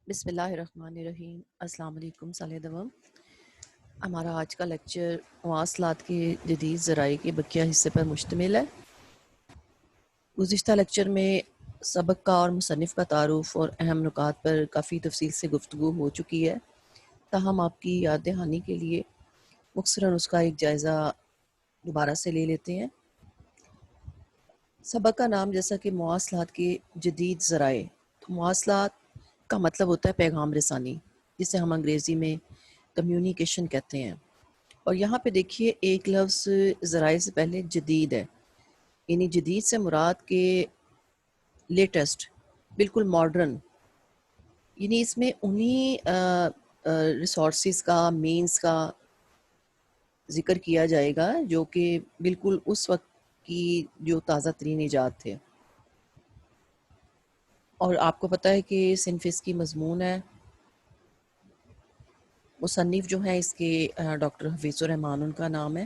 بسم اللہ الرحمن الرحیم۔ السلام علیکم سالہ دوم۔ ہمارا آج کا لیکچر مواصلات کے جدید ذرائع کے بقیہ حصے پر مشتمل ہے۔ گزشتہ لیکچر میں سبق کا اور مصنف کا تعارف اور اہم نکات پر کافی تفصیل سے گفتگو ہو چکی ہے، تاہم آپ کی یاد دہانی کے لیے مختصراً اس کا ایک جائزہ دوبارہ سے لے لیتے ہیں۔ سبق کا نام جیسا کہ مواصلات کے جدید ذرائع، تو مواصلات کا مطلب ہوتا ہے پیغام رسانی، جسے ہم انگریزی میں کمیونیکیشن کہتے ہیں۔ اور یہاں پہ دیکھیے ایک لفظ ذرائع سے پہلے جدید ہے، یعنی جدید سے مراد کے لیٹسٹ، بالکل ماڈرن، یعنی اس میں انہی ریسورسز کا، مینز کا ذکر کیا جائے گا جو کہ بالکل اس وقت کی جو تازہ ترین ایجاد تھے۔ اور آپ کو پتہ ہے کہ صنف اس کی مضمون ہے، مصنف جو ہیں اس کے ڈاکٹر حفیظ الرحمان ان کا نام ہے۔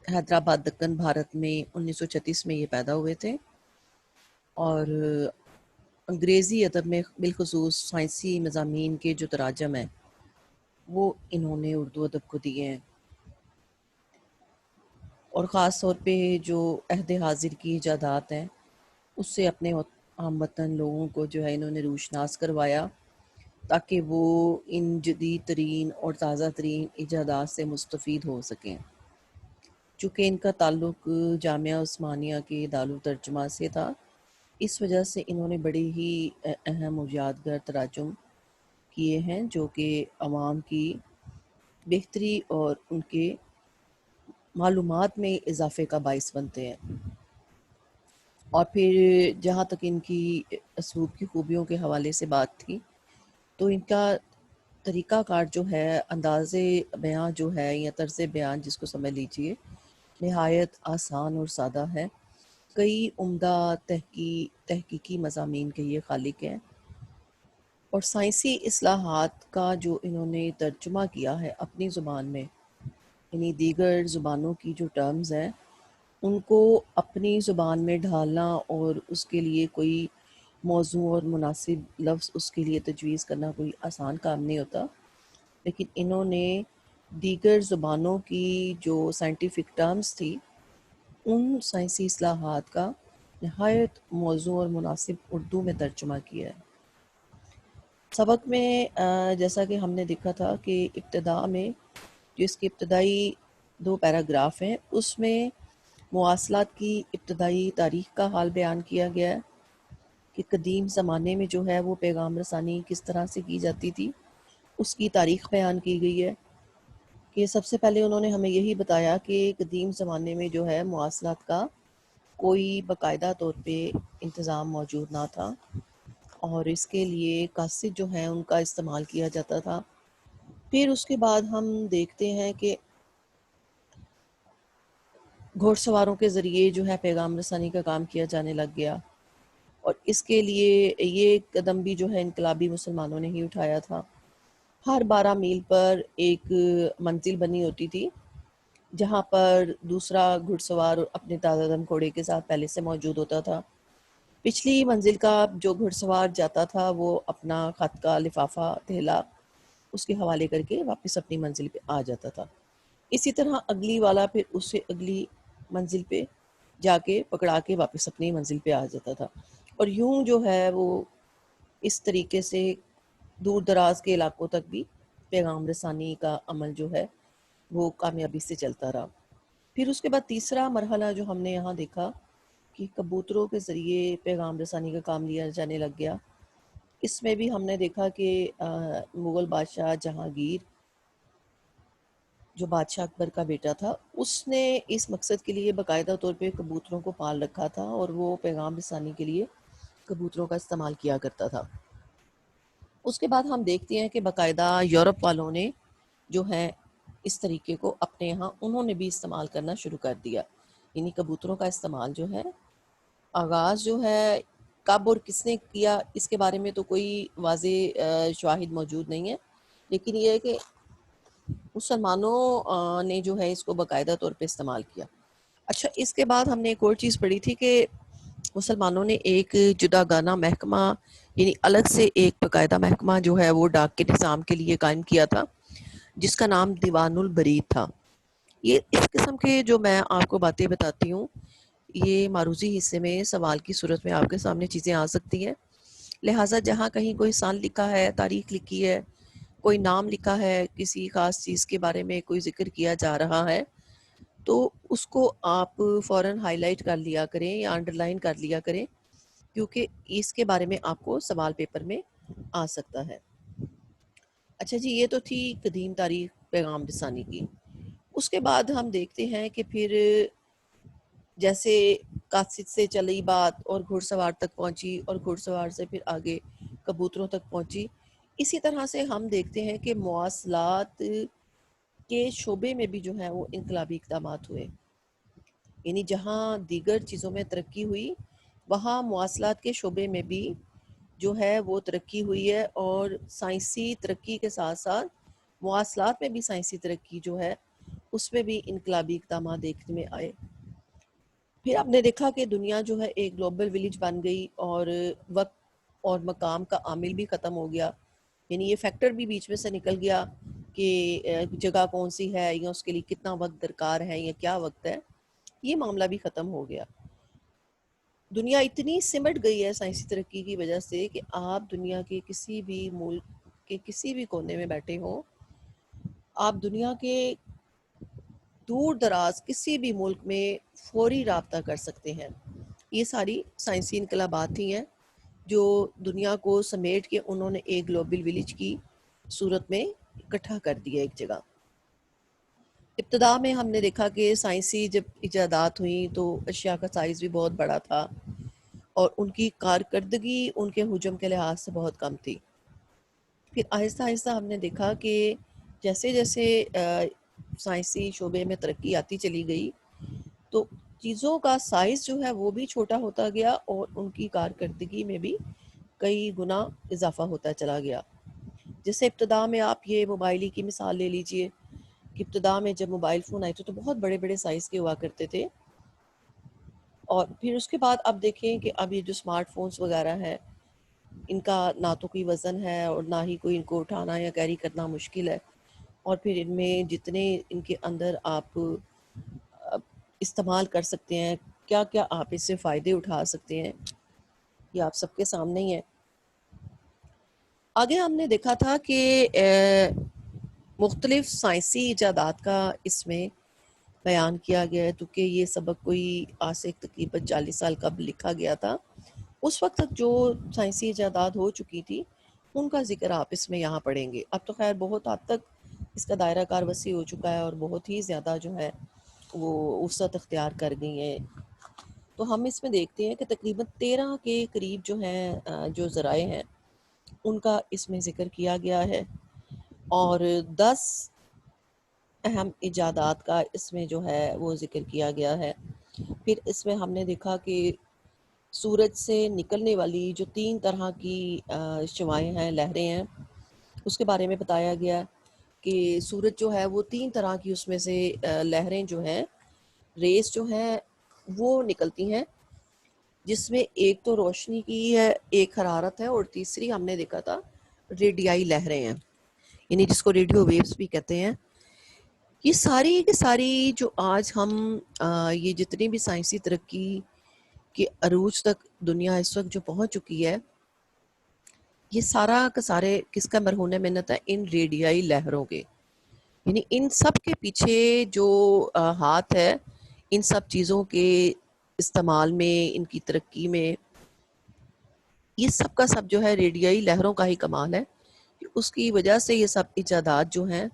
حیدرآباد دکن بھارت میں 1936 میں یہ پیدا ہوئے تھے، اور انگریزی ادب میں بالخصوص سائنسی مضامین کے جو تراجم ہیں وہ انہوں نے اردو ادب کو دیے ہیں، اور خاص طور پہ جو عہد حاضر کی ایجادات ہیں اس سے اپنے عام وطن لوگوں کو جو ہے انہوں نے روشناس کروایا، تاکہ وہ ان جدید ترین اور تازہ ترین ایجادات سے مستفید ہو سکیں۔ چونکہ ان کا تعلق جامعہ عثمانیہ کے دارالترجمہ سے تھا، اس وجہ سے انہوں نے بڑی ہی اہم اور یادگار تراجم کیے ہیں جو کہ عوام کی بہتری اور ان کے معلومات میں اضافے کا باعث بنتے ہیں۔ اور پھر جہاں تک ان کی اسلوب کی خوبیوں کے حوالے سے بات تھی، تو ان کا طریقہ کار جو ہے، انداز بیان جو ہے یا طرز بیان جس کو سمجھ لیجئے، نہایت آسان اور سادہ ہے۔ کئی عمدہ تحقیقی مضامین کے یہ خالق ہیں، اور سائنسی اصطلاحات کا جو انہوں نے ترجمہ کیا ہے اپنی زبان میں، یعنی دیگر زبانوں کی جو ٹرمز ہیں ان کو اپنی زبان میں ڈھالنا اور اس کے لیے کوئی موضوع اور مناسب لفظ اس کے لیے تجویز کرنا کوئی آسان کام نہیں ہوتا، لیکن انہوں نے دیگر زبانوں کی جو سائنٹیفک ٹرمز تھی ان سائنسی اصطلاحات کا نہایت موزوں اور مناسب اردو میں ترجمہ کیا ہے۔ سبق میں جیسا کہ ہم نے دیکھا تھا کہ ابتدا میں جو اس کے ابتدائی 2 پیراگراف ہیں اس میں مواصلات کی ابتدائی تاریخ کا حال بیان کیا گیا ہے کہ قدیم زمانے میں جو ہے وہ پیغام رسانی کس طرح سے کی جاتی تھی، اس کی تاریخ بیان کی گئی ہے۔ کہ سب سے پہلے انہوں نے ہمیں یہی بتایا کہ قدیم زمانے میں جو ہے مواصلات کا کوئی باقاعدہ طور پہ انتظام موجود نہ تھا، اور اس کے لیے قاصد جو ہیں ان کا استعمال کیا جاتا تھا۔ پھر اس کے بعد ہم دیکھتے ہیں کہ گھوڑ سواروں کے ذریعے جو ہے پیغام رسانی کا کام کیا جانے لگ گیا، اور اس کے لیے یہ قدم بھی جو ہے انقلابی مسلمانوں نے ہی اٹھایا تھا۔ ہر 12 میل پر ایک منزل بنی ہوتی تھی جہاں پر دوسرا گھڑ سوار اپنے تازہ دم گھوڑے کے ساتھ پہلے سے موجود ہوتا تھا۔ پچھلی منزل کا جو گھڑ سوار جاتا تھا وہ اپنا خط کا لفافہ تھیلا اس کے حوالے کر کے واپس اپنی منزل پہ آ جاتا تھا۔ اسی طرح اگلی والا پھر اس سے اگلی منزل پہ جا کے پکڑا کے واپس اپنی منزل پہ آ جاتا تھا، اور یوں جو ہے وہ اس طریقے سے دور دراز کے علاقوں تک بھی پیغام رسانی کا عمل جو ہے وہ کامیابی سے چلتا رہا۔ پھر اس کے بعد تیسرا مرحلہ جو ہم نے یہاں دیکھا کہ کبوتروں کے ذریعے پیغام رسانی کا کام لیا جانے لگ گیا۔ اس میں بھی ہم نے دیکھا کہ مغل بادشاہ جہانگیر جو بادشاہ اکبر کا بیٹا تھا، اس نے اس مقصد کے لیے باقاعدہ طور پہ کبوتروں کو پال رکھا تھا، اور وہ پیغام رسانی کے لیے کبوتروں کا استعمال کیا کرتا تھا۔ اس کے بعد ہم دیکھتے ہیں کہ باقاعدہ یورپ والوں نے جو ہے اس طریقے کو اپنے یہاں انہوں نے بھی استعمال کرنا شروع کر دیا، یعنی کبوتروں کا استعمال جو ہے آغاز جو ہے کب اور کس نے کیا اس کے بارے میں تو کوئی واضح شواہد موجود نہیں ہے، لیکن یہ ہے کہ مسلمانوں نے جو ہے اس کو باقاعدہ طور پہ استعمال کیا۔ اچھا، اس کے بعد ہم نے ایک اور چیز پڑھی تھی کہ مسلمانوں نے ایک جدا گانہ محکمہ یعنی الگ سے ایک باقاعدہ محکمہ جو ہے وہ ڈاک کے نظام کے لیے قائم کیا تھا، جس کا نام دیوان البرید تھا۔ یہ اس قسم کے جو میں آپ کو باتیں بتاتی ہوں، یہ معروضی حصے میں سوال کی صورت میں آپ کے سامنے چیزیں آ سکتی ہیں، لہٰذا جہاں کہیں کوئی سال لکھا ہے، تاریخ لکھی ہے، کوئی نام لکھا ہے، کسی خاص چیز کے بارے میں کوئی ذکر کیا جا رہا ہے، تو اس کو آپ فوراً ہائی لائٹ کر لیا کریں یا انڈر لائن کر لیا کریں، کیونکہ اس کے بارے میں آپ کو سوال پیپر میں آ سکتا ہے۔ اچھا جی، یہ تو تھی قدیم تاریخ پیغام رسانی کی۔ اس کے بعد ہم دیکھتے ہیں کہ پھر جیسے قاصد سے چلی بات اور گھڑ سوار تک پہنچی، اور گھڑ سوار سے پھر آگے کبوتروں تک پہنچی، اسی طرح سے ہم دیکھتے ہیں کہ مواصلات کے شعبے میں بھی جو ہے وہ انقلابی اقدامات ہوئے۔ یعنی جہاں دیگر چیزوں میں ترقی ہوئی، وہاں مواصلات کے شعبے میں بھی جو ہے وہ ترقی ہوئی ہے، اور سائنسی ترقی کے ساتھ ساتھ مواصلات میں بھی سائنسی ترقی جو ہے اس میں بھی انقلابی اقدامات دیکھنے میں آئے۔ پھر آپ نے دیکھا کہ دنیا جو ہے ایک گلوبل ولیج بن گئی، اور وقت اور مقام کا عامل بھی ختم ہو گیا، یعنی یہ فیکٹر بھی بیچ میں سے نکل گیا کہ جگہ کون سی ہے یا اس کے لیے کتنا وقت درکار ہے یا کیا وقت ہے، یہ معاملہ بھی ختم ہو گیا۔ دنیا اتنی سمٹ گئی ہے سائنسی ترقی کی وجہ سے کہ آپ دنیا کے کسی بھی ملک کے کسی بھی کونے میں بیٹھے ہوں، آپ دنیا کے دور دراز کسی بھی ملک میں فوری رابطہ کر سکتے ہیں۔ یہ ساری سائنسی انقلابات ہی ہیں جو دنیا کو سمیٹ کے انہوں نے ایک گلوبل ولیج کی صورت میں اکٹھا کر دیا ایک جگہ۔ ابتدا میں ہم نے دیکھا کہ سائنسی جب ایجادات ہوئیں تو اشیاء کا سائز بھی بہت بڑا تھا، اور ان کی کارکردگی ان کے حجم کے لحاظ سے بہت کم تھی۔ پھر آہستہ آہستہ ہم نے دیکھا کہ جیسے جیسے سائنسی شعبے میں ترقی آتی چلی گئی، تو چیزوں کا سائز جو ہے وہ بھی چھوٹا ہوتا گیا، اور ان کی کارکردگی میں بھی کئی گنا اضافہ ہوتا چلا گیا۔ جیسے ابتدا میں آپ یہ موبائل کی مثال لے لیجئے کہ ابتدا میں جب موبائل فون آئے تھے تو بہت بڑے بڑے سائز کے ہوا کرتے تھے، اور پھر اس کے بعد اب دیکھیں کہ اب یہ جو اسمارٹ فونز وغیرہ ہے، ان کا نہ تو کوئی وزن ہے اور نہ ہی کوئی ان کو اٹھانا یا کیری کرنا مشکل ہے، اور پھر ان میں جتنے ان کے اندر آپ استعمال کر سکتے ہیں، کیا کیا آپ اس سے فائدے اٹھا سکتے ہیں، یہ آپ سب کے سامنے ہی ہے۔ آگے ہم نے دیکھا تھا کہ مختلف سائنسی ایجادات کا اس میں بیان کیا گیا ہے، تو کہ یہ سبق کوئی آج سے تقریباً 40 سال قبل لکھا گیا تھا۔ اس وقت تک جو سائنسی ایجادات ہو چکی تھی ان کا ذکر آپ اس میں یہاں پڑھیں گے۔ اب تو خیر بہت حد تک اس کا دائرہ کار وسیع ہو چکا ہے، اور بہت ہی زیادہ جو ہے وہ وسعت اختیار کر گئی ہیں۔ تو ہم اس میں دیکھتے ہیں کہ تقریباً 13 کے قریب جو ہیں جو ذرائع ہیں ان کا اس میں ذکر کیا گیا ہے، اور 10 اہم ایجادات کا اس میں جو ہے وہ ذکر کیا گیا ہے۔ پھر اس میں ہم نے دیکھا کہ سورج سے نکلنے والی جو 3 طرح کی شعاعیں ہیں، لہریں ہیں، اس کے بارے میں بتایا گیا کہ سورج جو ہے وہ 3 طرح کی اس میں سے لہریں جو ہیں، ریز جو ہیں وہ نکلتی ہیں، جس میں ایک تو روشنی کی ہے، ایک حرارت ہے، اور تیسری ہم نے دیکھا تھا ریڈیائی لہریں ہیں، یعنی جس کو ریڈیو ویوز بھی کہتے ہیں۔ یہ ساری کی ساری جو آج ہم یہ جتنی بھی سائنسی ترقی کے عروج تک دنیا اس وقت جو پہنچ چکی ہے، یہ سارا کا سارے کس کا مرہون منت ہے؟ ان ریڈیائی لہروں کے۔ یعنی ان سب کے پیچھے جو ہاتھ ہے، ان سب چیزوں کے استعمال میں، ان کی ترقی میں، یہ سب کا سب جو ہے ریڈیائی لہروں کا ہی کمال ہے۔ اس کی وجہ سے یہ سب ایجادات جو ہیں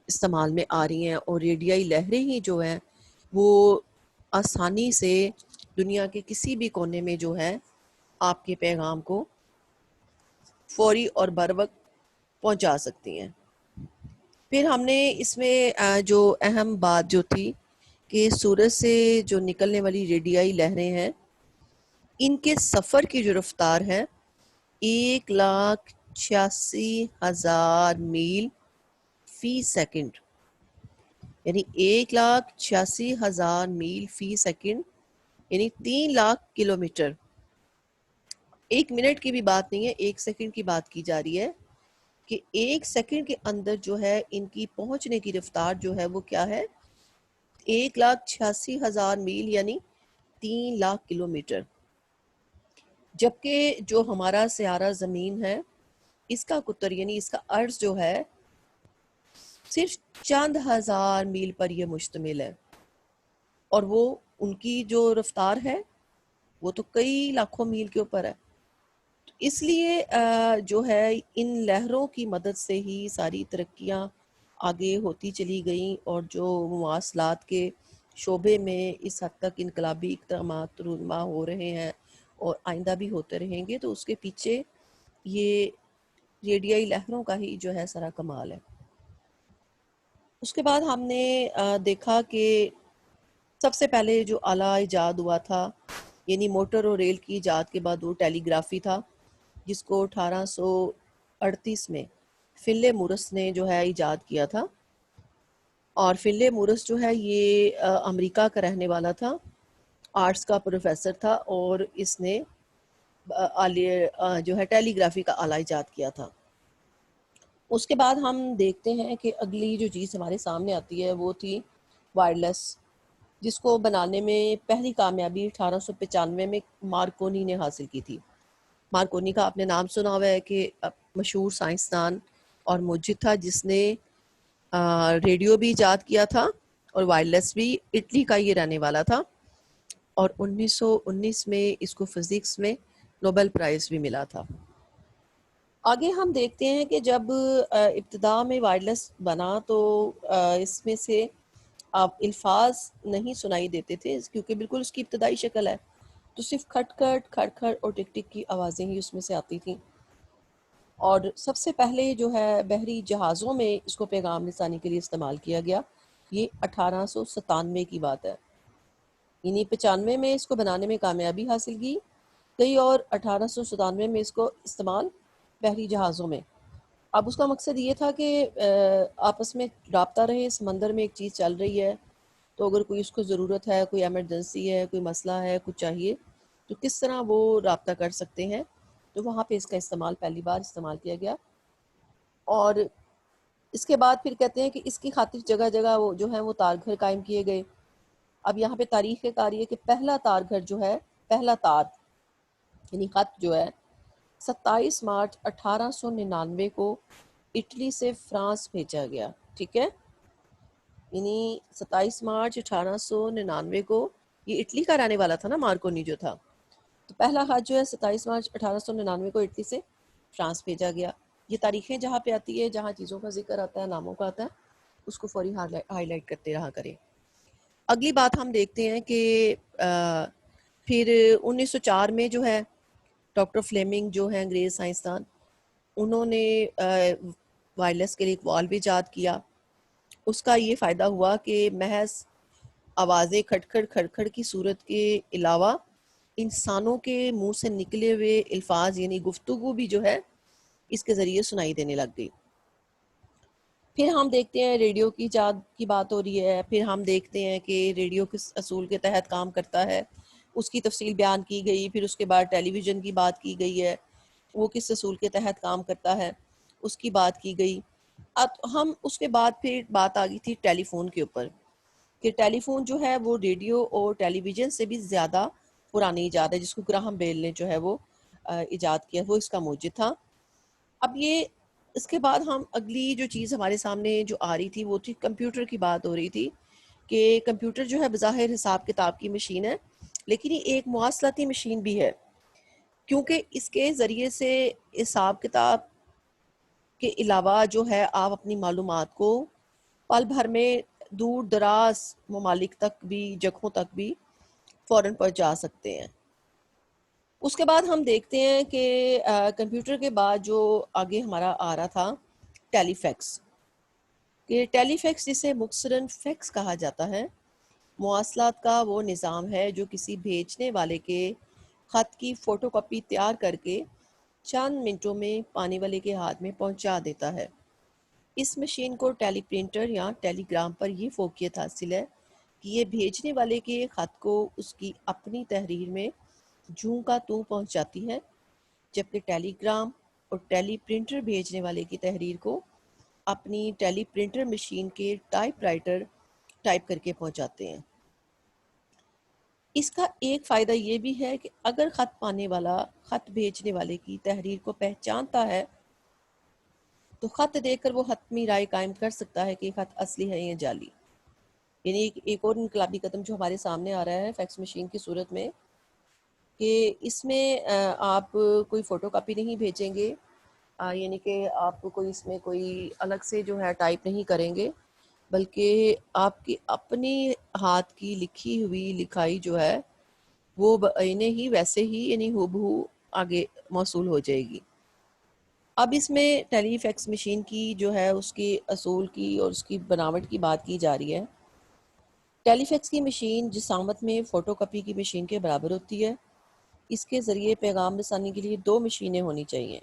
استعمال میں آ رہی ہیں، اور ریڈیائی لہریں ہی جو ہیں وہ آسانی سے دنیا کے کسی بھی کونے میں جو ہے آپ کے پیغام کو فوری اور بر وقت پہنچا سکتی ہیں۔ پھر ہم نے اس میں جو اہم بات جو تھی کہ سورج سے جو نکلنے والی ریڈیائی لہریں ہیں، ان کے سفر کی جو رفتار ہے 1,86,000 میل فی سیکنڈ، یعنی 1,86,000 میل فی سیکنڈ، یعنی 3 لاکھ کلومیٹر 1 منٹ کی بھی بات نہیں ہے، 1 سیکنڈ کی بات کی جا رہی ہے کہ 1 سیکنڈ کے اندر جو ہے ان کی پہنچنے کی رفتار جو ہے وہ کیا ہے، 1,86,000 میل یعنی 3 لاکھ کلومیٹر، جبکہ جو ہمارا سیارہ زمین ہے اس کا قطر یعنی اس کا عرض جو ہے صرف چند ہزار میل پر یہ مشتمل ہے، اور وہ ان کی جو رفتار ہے وہ تو کئی لاکھوں میل کے اوپر ہے۔ اس لیے جو ہے ان لہروں کی مدد سے ہی ساری ترقیاں آگے ہوتی چلی گئیں، اور جو مواصلات کے شعبے میں اس حد تک انقلابی اقدامات رونما ہو رہے ہیں اور آئندہ بھی ہوتے رہیں گے، تو اس کے پیچھے یہ ریڈیائی لہروں کا ہی جو ہے سارا کمال ہے۔ اس کے بعد ہم نے دیکھا کہ سب سے پہلے جو آلہ ایجاد ہوا تھا یعنی موٹر اور ریل کی ایجاد کے بعد وہ ٹیلی گرافی تھا، جس کو 1838 میں فنلے مورس نے جو ہے ایجاد کیا تھا۔ اور فنلے مورس جو ہے یہ امریکہ کا رہنے والا تھا، آرٹس کا پروفیسر تھا، اور اس نے جو ہے ٹیلی گرافی کا آلہ ایجاد کیا تھا۔ اس کے بعد ہم دیکھتے ہیں کہ اگلی جو چیز ہمارے سامنے آتی ہے وہ تھی وائرلیس، جس کو بنانے میں پہلی کامیابی 1895 میں مارکونی نے حاصل کی تھی۔ مارکونی کا آپ نے نام سنا ہوا ہے کہ مشہور سائنسدان اور موجد تھا، جس نے ریڈیو بھی ایجاد کیا تھا اور وائرلیس بھی۔ اٹلی کا یہ رہنے والا تھا، اور 1919 میں اس کو فزکس میں نوبل پرائز بھی ملا تھا۔ آگے ہم دیکھتے ہیں کہ جب ابتدا میں وائرلیس بنا تو اس میں سے اب الفاظ نہیں سنائی دیتے تھے، کیونکہ بالکل اس کی ابتدائی شکل ہے، تو صرف کھٹ کھٹ کھڑ کھڑ اور ٹک ٹک کی آوازیں ہی اس میں سے آتی تھیں۔ اور سب سے پہلے جو ہے بحری جہازوں میں اس کو پیغام رسانی کے لیے استعمال کیا گیا، یہ 1897 کی بات ہے، یعنی 95 میں اس کو بنانے میں کامیابی حاصل کی گئی، اور 1897 میں اس کو استعمال بحری جہازوں میں۔ اب اس کا مقصد یہ تھا کہ آپس میں رابطہ رہے، سمندر میں ایک چیز چل رہی ہے تو اگر کوئی اس کو ضرورت ہے، کوئی ایمرجنسی ہے، کوئی مسئلہ ہے، کچھ چاہیے، تو کس طرح وہ رابطہ کر سکتے ہیں، تو وہاں پہ اس کا استعمال پہلی بار استعمال کیا گیا۔ اور اس کے بعد پھر کہتے ہیں کہ اس کی خاطر جگہ جگہ وہ جو ہیں وہ تار گھر قائم کیے گئے۔ اب یہاں پہ تاریخ ایک آ رہی ہے کہ پہلا تار گھر جو ہے، پہلا تار یعنی خط جو ہے 27 مارچ 1899 کو اٹلی سے فرانس بھیجا گیا، ٹھیک ہے، یعنی 27 مارچ 1899 کو یہ اٹلی کا رہنے والا تھا نا، مارکونی جو تھا، تو پہلا خط جو ہے 27 مارچ 1899 کو اٹلی سے فرانس بھیجا گیا۔ یہ تاریخیں جہاں پہ آتی ہے، جہاں چیزوں کا ذکر آتا ہے، ناموں کا آتا ہے، اس کو فوری ہائی لائٹ کرتے رہا کریں۔ اگلی بات ہم دیکھتے ہیں کہ پھر 1904 میں جو ہے ڈاکٹر فلیمنگ جو ہے انگریز سائنسدان، انہوں نے وائرلیس کے لیے ایک والو ایجاد کیا۔ اس کا یہ فائدہ ہوا کہ محض آوازیں کھڑکھڑ کھڑکھڑ کی صورت کے علاوہ انسانوں کے منہ سے نکلے ہوئے الفاظ یعنی گفتگو بھی جو ہے اس کے ذریعے سنائی دینے لگ گئی۔ پھر ہم دیکھتے ہیں ریڈیو کی ایجاد کی بات ہو رہی ہے، پھر ہم دیکھتے ہیں کہ ریڈیو کس اصول کے تحت کام کرتا ہے، اس کی تفصیل بیان کی گئی۔ پھر اس کے بعد ٹیلی ویژن کی بات کی گئی ہے، وہ کس اصول کے تحت کام کرتا ہے، اس کی بات کی گئی۔ اب ہم اس کے بعد پھر بات آ گئی تھی ٹیلی فون کے اوپر، کہ ٹیلی فون جو ہے وہ ریڈیو اور ٹیلی ویژن سے بھی زیادہ پرانی ایجاد ہے، جس کو گراہم بیل نے جو ہے وہ ایجاد کیا، وہ اس کا موجد تھا۔ اب یہ اس کے بعد ہم اگلی جو چیز ہمارے سامنے جو آ رہی تھی وہ تھی کمپیوٹر کی بات ہو رہی تھی، کہ کمپیوٹر جو ہے بظاہر حساب کتاب کی مشین ہے، لیکن یہ ایک مواصلاتی مشین بھی ہے، کیونکہ اس کے ذریعے سے حساب کتاب کے علاوہ جو ہے آپ اپنی معلومات کو پل بھر میں دور دراز ممالک تک بھی، جگہوں تک بھی فوراً پہنچا سکتے ہیں۔ اس کے بعد ہم دیکھتے ہیں کہ کمپیوٹر کے بعد جو آگے ہمارا آ رہا تھا ٹیلی فیکس، کہ ٹیلی فیکس جسے مختصراً فیکس کہا جاتا ہے، مواصلات کا وہ نظام ہے جو کسی بھیجنے والے کے خط کی فوٹو کاپی تیار کر کے چند منٹوں میں پانے والے کے ہاتھ میں پہنچا دیتا ہے۔ اس مشین کو ٹیلی پرنٹر یا ٹیلی گرام پر یہ فوقیت حاصل ہے کہ یہ بھیجنے والے کے خط کو اس کی اپنی تحریر میں جوں کا توں پہنچ جاتی ہے، جبکہ ٹیلی گرام اور ٹیلی پرنٹر بھیجنے والے کی تحریر کو اپنی ٹیلی پرنٹر مشین کے ٹائپ رائٹر ٹائپ کر کے پہنچاتے ہیں۔ اس کا ایک فائدہ یہ بھی ہے کہ اگر خط پانے والا خط بھیجنے والے کی تحریر کو پہچانتا ہے تو خط دیکھ کر وہ حتمی رائے قائم کر سکتا ہے کہ یہ خط اصلی ہے یا جعلی۔ یعنی ایک اور انقلابی قدم جو ہمارے سامنے آ رہا ہے فیکس مشین کی صورت میں، کہ اس میں آپ کوئی فوٹو کاپی نہیں بھیجیں گے، یعنی کہ آپ کوئی اس میں کوئی الگ سے جو ہے ٹائپ نہیں کریں گے، بلکہ آپ کی اپنی ہاتھ کی لکھی ہوئی لکھائی جو ہے وہ انہیں ہی ویسے ہی یعنی ہو آگے موصول ہو جائے گی۔ اب اس میں ٹیلی فیکس مشین کی جو ہے اس کی اصول کی اور اس کی بناوٹ کی بات کی جا رہی ہے۔ ٹیلی فیکس کی مشین جسامت میں فوٹو کاپی کی مشین کے برابر ہوتی ہے۔ اس کے ذریعے پیغام رسانی کے لیے 2 مشینیں ہونی چاہیے،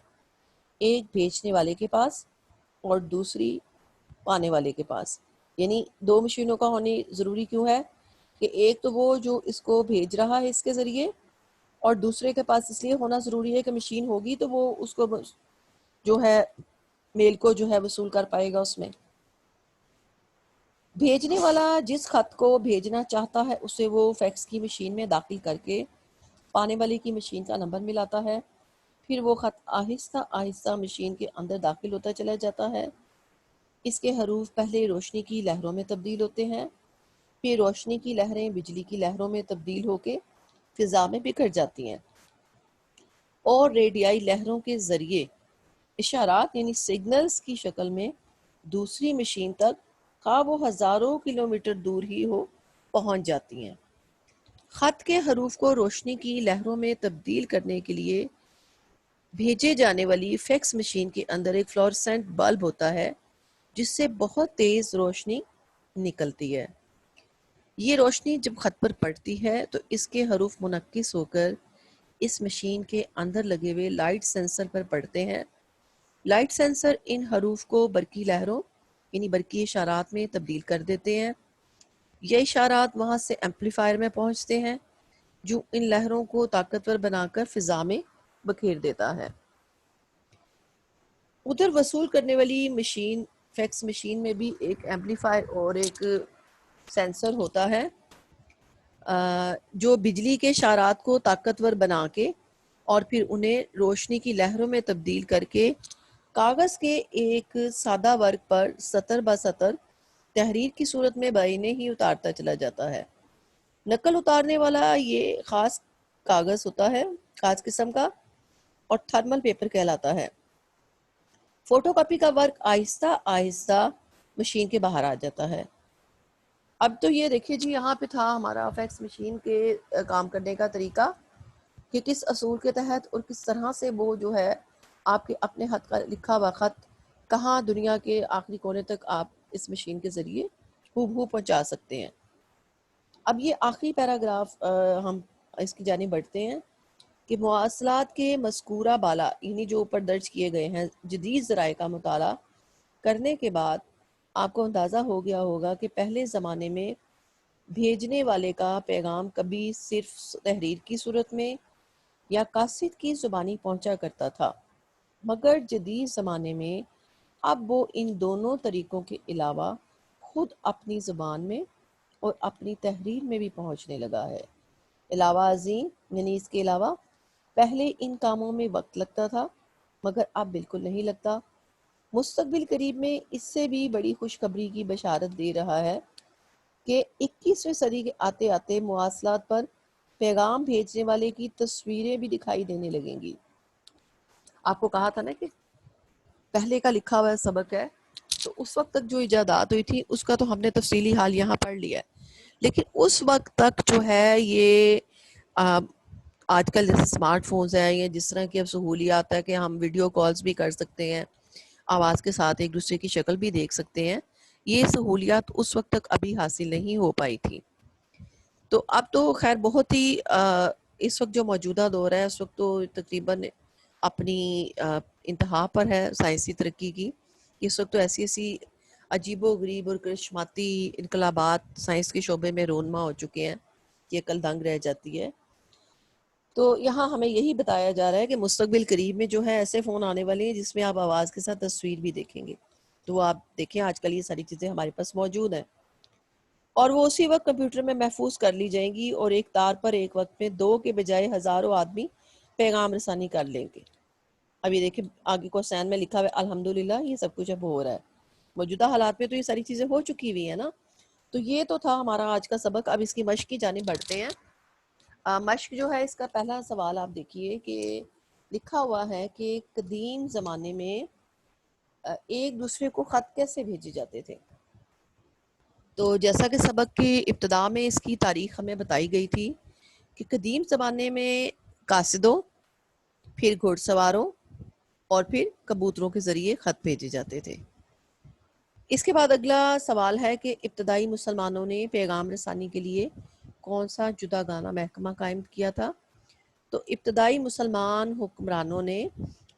ایک بھیجنے والے کے پاس اور دوسری پانے والے کے پاس۔ یعنی 2 مشینوں کا ہونے ضروری کیوں ہے کہ ایک تو وہ جو اس کو بھیج رہا ہے اس کے ذریعے، اور دوسرے کے پاس اس لیے ہونا ضروری ہے کہ مشین ہوگی تو وہ اس کو جو ہے میل کو جو ہے وصول کر پائے گا اس میں۔ بھیجنے والا جس خط کو بھیجنا چاہتا ہے اسے وہ فیکس کی مشین میں داخل کر کے پانے والے کی مشین کا نمبر ملاتا ہے، پھر وہ خط آہستہ آہستہ مشین کے اندر داخل ہوتا چلا جاتا ہے۔ اس کے حروف پہلے روشنی کی لہروں میں تبدیل ہوتے ہیں، پھر روشنی کی لہریں بجلی کی لہروں میں تبدیل ہو کے فضا میں بکھر جاتی ہیں اور ریڈیائی لہروں کے ذریعے اشارات یعنی سگنلز کی شکل میں دوسری مشین تک خواہ وہ ہزاروں کلومیٹر دور ہی ہو پہنچ جاتی ہیں۔ خط کے حروف کو روشنی کی لہروں میں تبدیل کرنے کے لیے بھیجے جانے والی فیکس مشین کے اندر ایک فلورسنٹ بلب ہوتا ہے جس سے بہت تیز روشنی نکلتی ہے۔ یہ روشنی جب خط پر پڑتی ہے تو اس کے حروف منعکس ہو کر اس مشین کے اندر لگے ہوئے لائٹ سینسر پر پڑتے ہیں۔ لائٹ سینسر ان حروف کو برقی لہروں یعنی برقی اشارات میں تبدیل کر دیتے ہیں۔ یہ اشارات وہاں سے ایمپلیفائر میں پہنچتے ہیں جو ان لہروں کو طاقتور بنا کر فضا میں بکھیر دیتا ہے۔ ادھر وصول کرنے والی مشین فیکس مشین میں بھی ایک ایمپلیفائر اور ایک سینسر ہوتا ہے جو بجلی کے اشارات کو طاقتور بنا کے اور پھر انہیں روشنی کی لہروں میں تبدیل کر کے کاغذ کے ایک سادہ ورق پر سطر بہ سطر تحریر کی صورت میں بعینے ہی اتارتا چلا جاتا ہے۔ نقل اتارنے والا یہ خاص کاغذ ہوتا ہے، خاص قسم کا، اور تھرمل پیپر کہلاتا ہے۔ فوٹو کاپی کا ورق آہستہ آہستہ مشین کے باہر آ جاتا ہے۔ اب تو یہ دیکھیے جی، یہاں پہ تھا ہمارا فیکس مشین کے کام کرنے کا طریقہ کہ کس اصول کے تحت اور کس طرح سے وہ جو ہے آپ کے اپنے ہاتھ کا لکھا ہوا خط کہاں دنیا کے آخری کونے تک آپ اس مشین کے ذریعے ہو پہنچا سکتے ہیں۔ اب یہ آخری پیراگراف ہم اس کی جانب بڑھتے ہیں کہ مواصلات کے مذکورہ بالا یعنی جو اوپر درج کیے گئے ہیں جدید ذرائع کا مطالعہ کرنے کے بعد آپ کو اندازہ ہو گیا ہوگا کہ پہلے زمانے میں بھیجنے والے کا پیغام کبھی صرف تحریر کی صورت میں یا قاصد کی زبانی پہنچا کرتا تھا، مگر جدید زمانے میں اب وہ ان دونوں طریقوں کے علاوہ خود اپنی زبان میں اور اپنی تحریر میں بھی پہنچنے لگا ہے۔ علاوہ ازیں یعنی اس کے علاوہ پہلے ان کاموں میں وقت لگتا تھا مگر اب بالکل نہیں لگتا۔ مستقبل قریب میں اس سے بھی بڑی خوشخبری کی بشارت دے رہا ہے کہ 21ویں صدی کے آتے آتے مواصلات پر پیغام بھیجنے والے کی تصویریں بھی دکھائی دینے لگیں گی۔ آپ کو کہا تھا نا کہ پہلے کا لکھا ہوا سبق ہے، تو اس وقت تک جو ایجادات ہوئی تھی اس کا تو ہم نے تفصیلی حال یہاں پڑھ لیا ہے، لیکن اس وقت تک جو ہے یہ آج کل جیسے اسمارٹ فونز ہیں یا جس طرح کی اب سہولیات ہے کہ ہم ویڈیو کالز بھی کر سکتے ہیں، آواز کے ساتھ ایک دوسرے کی شکل بھی دیکھ سکتے ہیں، یہ سہولیات اس وقت تک ابھی حاصل نہیں ہو پائی تھی۔ تو اب تو خیر بہت ہی اس وقت جو موجودہ دور ہے اس وقت تو تقریباً اپنی انتہا پر ہے سائنسی ترقی کی۔ اس وقت تو ایسی ایسی عجیب و غریب اور کرشماتی انقلابات سائنس کے شعبے میں رونما ہو چکے ہیں کہ عقل دنگ رہ جاتی ہے۔ تو یہاں ہمیں یہی بتایا جا رہا ہے کہ مستقبل قریب میں جو ہے ایسے فون آنے والے ہیں جس میں آپ آواز کے ساتھ تصویر بھی دیکھیں گے. تو آپ دیکھیں آج کل یہ ساری چیزیں ہمارے پاس موجود ہیں، اور وہ اسی وقت کمپیوٹر میں محفوظ کر لی جائیں گی، اور ایک تار پر ایک وقت میں 2 کے بجائے ہزاروں آدمی پیغام رسانی کر لیں گے. اب یہ دیکھیں آگے کو سین میں لکھا ہوا ہے الحمدللہ یہ سب کچھ اب ہو رہا ہے. موجودہ حالات میں تو یہ ساری چیزیں ہو چکی ہوئی ہیں نا. تو یہ تو تھا ہمارا آج کا سبق. اب اس کی مشق کی جانب بڑھتے ہیں. مشق جو ہے اس کا پہلا سوال آپ دیکھیے کہ لکھا ہوا ہے کہ قدیم زمانے میں ایک دوسرے کو خط کیسے بھیجے جاتے تھے. تو جیسا کہ سبق کی ابتدا میں اس کی تاریخ ہمیں بتائی گئی تھی کہ قدیم زمانے میں قاصدوں، پھر گھڑ سواروں اور پھر کبوتروں کے ذریعے خط بھیجے جاتے تھے. اس کے بعد اگلا سوال ہے کہ ابتدائی مسلمانوں نے پیغام رسانی کے لیے کون سا جدا گانا محکمہ قائم کیا تھا. تو ابتدائی مسلمان حکمرانوں نے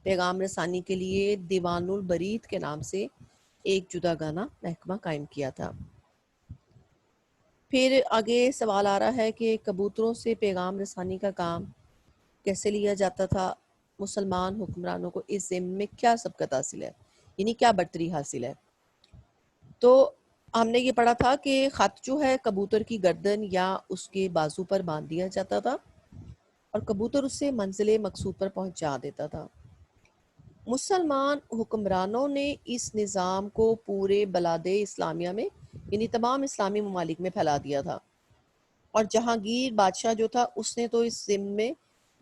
پیغام رسانی کے لیے دیوان البرید کے نام سے ایک جدا گانا محکمہ قائم کیا تھا. پھر آگے سوال آ رہا ہے کہ کبوتروں سے پیغام رسانی کا کام کیسے لیا جاتا تھا. مسلمان حکمرانوں کو اس ضمن میں کیا سبقت حاصل ہے، یعنی کیا برتری حاصل ہے. تو ہم نے یہ پڑھا تھا کہ خط جو ہے کبوتر کی گردن یا اس کے بازو پر باندھ دیا جاتا تھا اور کبوتر اس سے منزل مقصود پر پہنچا دیتا تھا. مسلمان حکمرانوں نے اس نظام کو پورے بلاد اسلامیہ میں یعنی تمام اسلامی ممالک میں پھیلا دیا تھا، اور جہانگیر بادشاہ جو تھا اس نے تو اس ضمن میں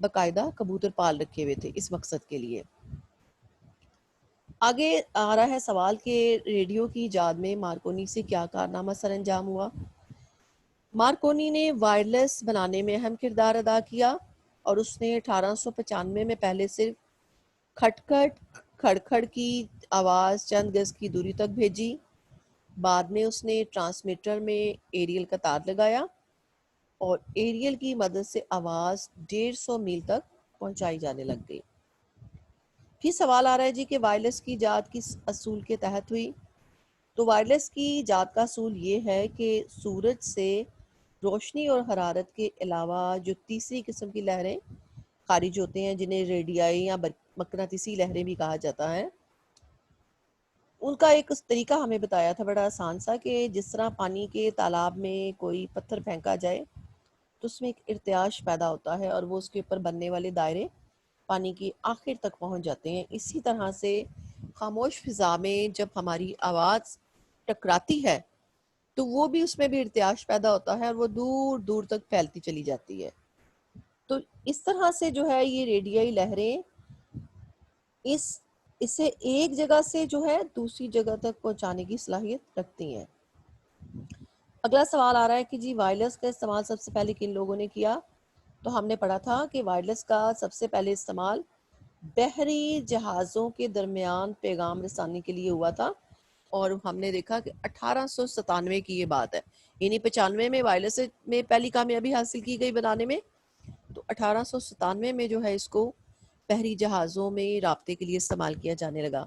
باقاعدہ کبوتر پال رکھے ہوئے تھے اس مقصد کے لیے. آگے آ رہا ہے سوال کہ ریڈیو کی ایجاد میں مارکونی سے کیا کارنامہ سر انجام ہوا. مارکونی نے وائرلیس بنانے میں اہم کردار ادا کیا، اور اس نے 1895 میں پہلے صرف کھٹ کھٹ کھڑکھڑ کی آواز چند گز کی دوری تک بھیجی. بعد میں اس نے ٹرانسمیٹر میں ایریل کا تار لگایا اور ایریل کی مدد سے آواز 150 میل تک پہنچائی جانے لگ گئی. پھر سوال آ رہا ہے جی کہ وائرلیس کی ایجاد کس اصول کے تحت ہوئی. تو وائرلیس کی ایجاد کا اصول یہ ہے کہ سورج سے روشنی اور حرارت کے علاوہ جو تیسری قسم کی لہریں خارج ہوتے ہیں جنہیں ریڈیائی یا مقناطیسی لہریں بھی کہا جاتا ہے، ان کا ایک طریقہ ہمیں بتایا تھا بڑا آسان سا کہ جس طرح پانی کے تالاب میں کوئی پتھر پھینکا جائے تو اس میں ایک ارتعاش پیدا ہوتا ہے اور وہ اس کے اوپر بننے والے دائرے پانی کی آخر تک پہنچ جاتے ہیں. اسی طرح سے خاموش فضا میں جب ہماری آواز ٹکراتی ہے تو وہ بھی اس میں بھی ارتعاش پیدا ہوتا ہے اور وہ دور دور تک پھیلتی چلی جاتی ہے. تو اس طرح سے جو ہے یہ ریڈیائی لہریں اسے ایک جگہ سے جو ہے دوسری جگہ تک پہنچانے کی صلاحیت رکھتی ہیں. اگلا سوال آ رہا ہے کہ جی وائرلیس کا استعمال سب سے پہلے کن لوگوں نے کیا. تو ہم نے پڑھا تھا کہ وائرلیس کا سب سے پہلے استعمال بحری جہازوں کے درمیان پیغام رسانی کے لیے ہوا تھا، اور ہم نے دیکھا کہ 1897 کی یہ بات ہے، یعنی 95 میں وائرلیس میں پہلی کامیابی حاصل کی گئی بنانے میں، تو 1897 میں جو ہے اس کو بحری جہازوں میں رابطے کے لیے استعمال کیا جانے لگا.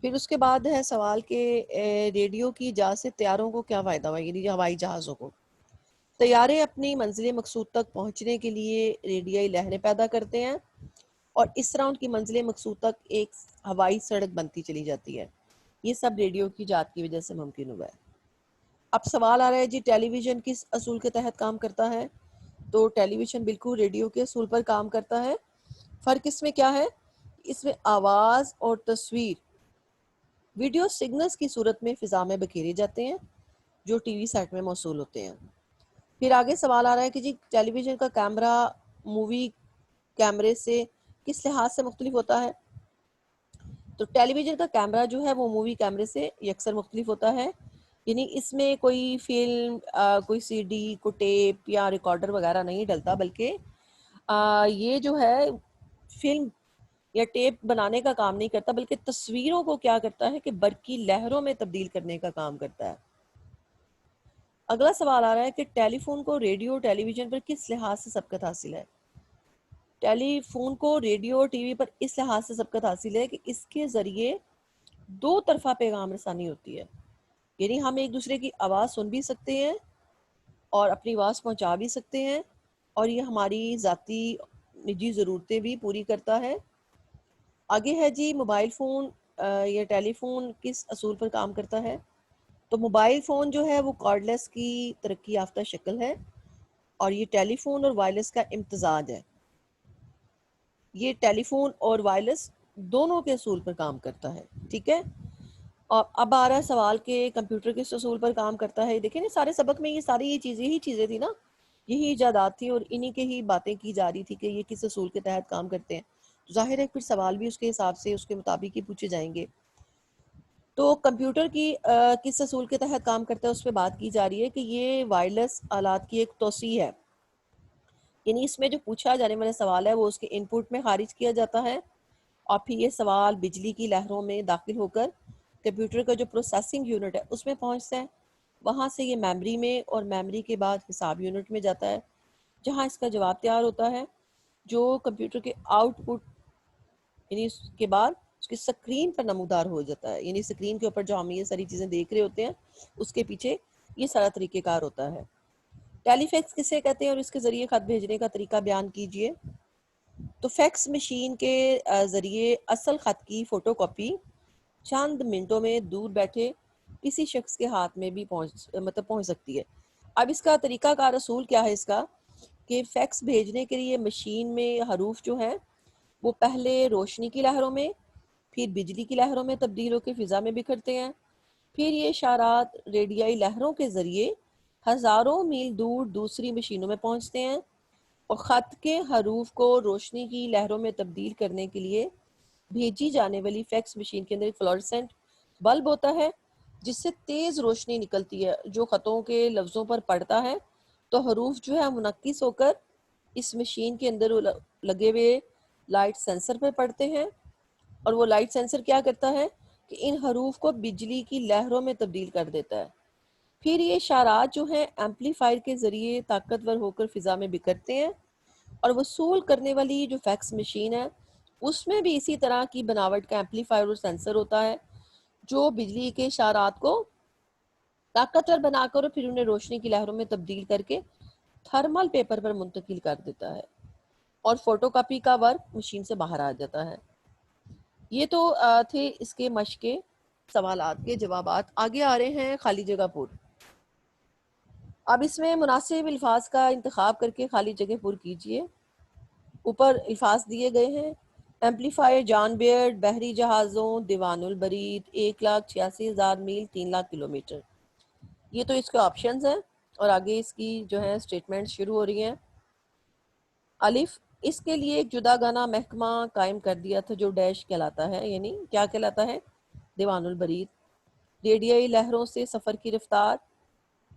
پھر اس کے بعد ہے سوال کہ ریڈیو کی ایجاد سے طیاروں کو کیا فائدہ ہوا، یعنی ہوائی جہازوں کو. طیارے اپنی منزل مقصود تک پہنچنے کے لیے ریڈیائی لہریں پیدا کرتے ہیں اور اس طرح ان کی منزل مقصود تک ایک ہوائی سڑک بنتی چلی جاتی ہے. یہ سب ریڈیو کی ایجاد کی وجہ سے ممکن ہوا ہے. اب سوال آ رہا ہے جی ٹیلی ویژن کس اصول کے تحت کام کرتا ہے. تو ٹیلی ویژن بالکل ریڈیو کے اصول پر کام کرتا ہے. فرق اس میں کیا ہے، اس میں آواز اور تصویر ویڈیو سگنلز کی صورت میں فضا میں بکھیرے جاتے ہیں جو ٹی وی سیٹ میں موصول ہوتے ہیں. پھر آگے سوال آ رہا ہے کہ جی ٹیلی ویژن کا کیمرہ مووی کیمرے سے کس لحاظ سے مختلف ہوتا ہے. تو ٹیلی ویژن کا کیمرہ جو ہے وہ مووی کیمرے سے یکسر مختلف ہوتا ہے، یعنی اس میں کوئی فلم، کوئی سی ڈی، کوئی ٹیپ یا ریکارڈر وغیرہ نہیں ڈلتا، بلکہ یہ جو ہے فلم یا ٹیپ بنانے کا کام نہیں کرتا، بلکہ تصویروں کو کیا کرتا ہے کہ برقی لہروں میں تبدیل کرنے کا کام کرتا ہے. اگلا سوال آ رہا ہے کہ ٹیلی فون کو ریڈیو اور ٹیلی ویژن پر کس لحاظ سے سبقت حاصل ہے. ٹیلی فون کو ریڈیو اور ٹی وی پر اس لحاظ سے سبقت حاصل ہے کہ اس کے ذریعے دو طرفہ پیغام رسانی ہوتی ہے، یعنی ہم ایک دوسرے کی آواز سن بھی سکتے ہیں اور اپنی آواز پہنچا بھی سکتے ہیں، اور یہ ہماری ذاتی نجی ضرورتیں بھی پوری کرتا ہے۔ آگے ہے جی موبائل فون یا ٹیلی فون کس اصول پر کام کرتا ہے؟ تو موبائل فون جو ہے وہ کارڈ لیس کی ترقی یافتہ شکل ہے، اور یہ ٹیلی فون اور وائرلیس کا امتزاج ہے۔ یہ ٹیلی فون اور وائرلیس دونوں کے اصول پر کام کرتا ہے، ٹھیک ہے۔ اور اب آ رہا ہے سوال کہ کمپیوٹر کس اصول پر کام کرتا ہے۔ دیکھیں نا سارے سبق میں یہ ساری یہی چیزیں تھی نا، یہی ایجادات تھی، اور انہی کے ہی باتیں کی جا رہی تھی کہ یہ کس اصول کے تحت کام کرتے ہیں۔ ظاہر ہے پھر سوال بھی اس کے حساب سے اس کے مطابق ہی پوچھے جائیں گے۔ تو کمپیوٹر کی کس اصول کے تحت کام کرتا ہے اس پہ بات کی جا رہی ہے کہ یہ وائرلیس آلات کی ایک توسیع ہے، یعنی اس میں جو پوچھا جانے والا سوال ہے وہ اس کے ان پٹ میں خارج کیا جاتا ہے، اور پھر یہ سوال بجلی کی لہروں میں داخل ہو کر کمپیوٹر کا جو پروسیسنگ یونٹ ہے اس میں پہنچتا ہے، وہاں سے یہ میموری میں، اور میموری کے بعد حساب یونٹ میں جاتا ہے، جہاں اس کا جواب تیار ہوتا ہے، جو کمپیوٹر کے آؤٹ پٹ یعنی اس کے بعد اس کی سکرین پر نمودار ہو جاتا ہے، یعنی سکرین کے اوپر جو ہم یہ ساری چیزیں دیکھ رہے ہوتے ہیں اس کے پیچھے یہ سارا طریقہ کار ہوتا ہے۔ ٹیلی فیکس کسے کہتے ہیں اور اس کے ذریعے خط بھیجنے کا طریقہ بیان کیجئے۔ تو فیکس مشین کے ذریعے اصل خط کی فوٹو کاپی چند منٹوں میں دور بیٹھے کسی شخص کے ہاتھ میں بھی پہنچ سکتی ہے۔ اب اس کا طریقہ کار اصول کیا ہے اس کا، کہ فیکس بھیجنے کے لیے مشین میں حروف جو ہیں وہ پہلے روشنی کی لہروں میں، پھر بجلی کی لہروں میں تبدیل ہو کے فضا میں بکھرتے ہیں، پھر یہ اشارات ریڈیائی لہروں کے ذریعے ہزاروں میل دور دوسری مشینوں میں پہنچتے ہیں، اور خط کے حروف کو روشنی کی لہروں میں تبدیل کرنے کے لیے بھیجی جانے والی فیکس مشین کے اندر ایک فلورسنٹ بلب ہوتا ہے جس سے تیز روشنی نکلتی ہے، جو خطوں کے لفظوں پر پڑتا ہے تو حروف جو ہے منعکس ہو کر اس مشین کے اندر لگے ہوئے لائٹ سینسر پہ پڑتے ہیں، اور وہ لائٹ سینسر کیا کرتا ہے کہ ان حروف کو بجلی کی لہروں میں تبدیل کر دیتا ہے۔ پھر یہ اشارات جو ہیں ایمپلیفائر کے ذریعے طاقتور ہو کر فضا میں بکھرتے ہیں، اور وصول کرنے والی جو فیکس مشین ہے اس میں بھی اسی طرح کی بناوٹ کا ایمپلیفائر اور سینسر ہوتا ہے جو بجلی کے اشارات کو طاقتور بنا کر اور پھر انہیں روشنی کی لہروں میں تبدیل کر کے تھرمل پیپر پر منتقل کر دیتا ہے، اور فوٹو کاپی کا ورک مشین سے باہر آ جاتا ہے۔ یہ تو تھے اس کے مشق کے سوالات کے جوابات۔ آگے آ رہے ہیں خالی جگہ پر۔ اب اس میں مناسب الفاظ کا انتخاب کر کے خالی جگہ پر کیجئے۔ اوپر الفاظ دیے گئے ہیں: ایمپلیفائر جان بیئرڈ، بحری جہازوں، دیوان البرید، 1,86,000 میل، 3 لاکھ کلومیٹر۔ یہ تو اس کے آپشنز ہیں، اور آگے اس کی جو ہے سٹیٹمنٹ شروع ہو رہی ہیں۔ الف، اس کے لیے ایک جدا گانا محکمہ قائم کر دیا تھا جو ڈیش کہلاتا ہے، یعنی کیا کہلاتا ہے؟ دیوان البرید۔ ریڈیائی لہروں سے سفر کی رفتار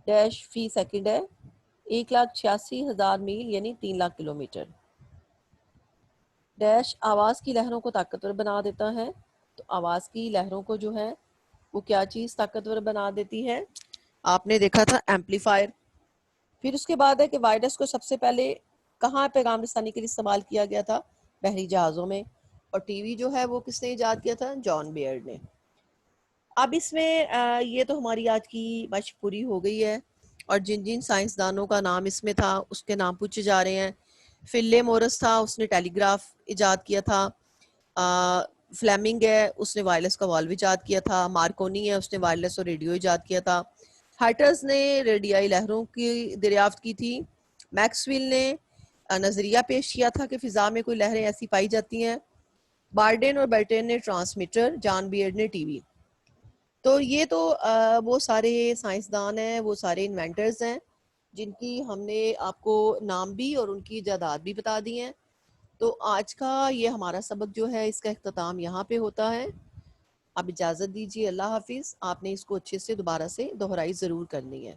ڈیش فی سیکنڈ ہے، 1,86,000 میل یعنی 3 لاکھ کلومیٹر۔ ڈیش آواز کی لہروں کو طاقتور بنا دیتا ہے، تو آواز کی لہروں کو جو ہے وہ کیا چیز طاقتور بنا دیتی ہے؟ آپ نے دیکھا تھا ایمپلیفائر۔ پھر اس کے بعد ہے کہ وائرس کو سب سے پہلے کہاں پیغام رسانی کے لیے استعمال کیا گیا تھا؟ بحری جہازوں میں۔ اور ٹی وی جو ہے وہ کس نے ایجاد کیا تھا؟ جان بیئرڈ نے۔ اب اس میں یہ تو ہماری آج کی مشق پوری ہو گئی ہے، اور جن جن سائنسدانوں کا نام اس میں تھا اس کے نام پوچھے جا رہے ہیں۔ فلے مورس تھا، اس نے ٹیلی گراف ایجاد کیا تھا۔ فلیمنگ ہے، اس نے وائرلیس کا والو ایجاد کیا تھا۔ مارکونی ہے، اس نے وائرلیس اور ریڈیو ایجاد کیا تھا۔ ہائٹرز نے ریڈیائی لہروں کی دریافت کی تھی۔ میکسویل نے نظریہ پیش کیا تھا کہ فضا میں کوئی لہریں ایسی پائی جاتی ہیں۔ بارڈین اور برٹین نے ٹرانسمیٹر، جان بیئرڈ نے ٹی وی۔ تو یہ تو وہ سارے سائنسدان ہیں، وہ سارے انوینٹرز ہیں جن کی ہم نے آپ کو نام بھی اور ان کی ایجادات بھی بتا دی ہیں۔ تو آج کا یہ ہمارا سبق جو ہے اس کا اختتام یہاں پہ ہوتا ہے۔ اب اجازت دیجیے، اللہ حافظ۔ آپ نے اس کو اچھے سے دوبارہ سے دہرائی ضرور کرنی ہے۔